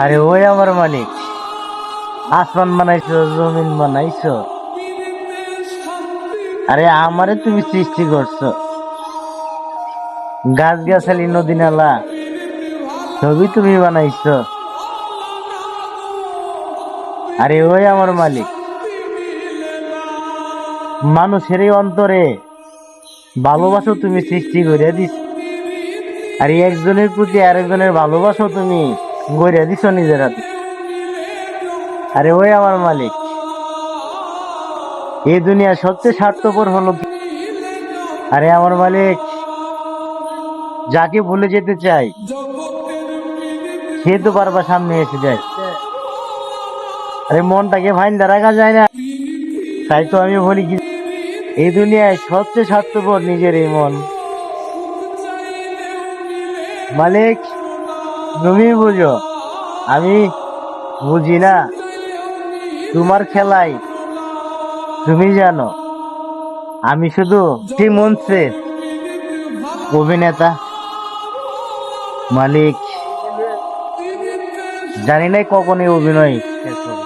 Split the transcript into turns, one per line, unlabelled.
আরে ওই আমার মালিক, আসমান বানাইছো, জমিন বানাইছো, আরে আমারে তুমি সৃষ্টি করছো, গাছ গাছালি নদী নালা সবই তুমি বানাইছো। আরে ওই আমার মালিক, মানুষের এই অন্তরে ভালোবাসো তুমি সৃষ্টি করে দিছ। আর একজনের প্রতি আরেকজনের ভালোবাসো তুমি গড়ে দিছো নিজের হাতে। আরে ওই আমার মালিক, এই দুনিয়ার সবচেয়ে স্বার্থপর হলো কি? আরে আমার মালিক, যাকে ভুলে যেতে চাই সে তো বারবার সামনে এসে যায়। আরে মনটাকে ভাইন্দা রাখা যায় না, তাই তো আমি বলি কি, এই দুনিয়ায় সবচেয়ে স্বার্থপর নিজের এই মন। মালিক, তুমি বুঝো, আমি বুঝি না। তোমার খেলায় তুমি জানো, আমি শুধু সেই মঞ্চের অভিনেতা। মালিক, জানি না কখন এই অভিনয় শেষ হবে।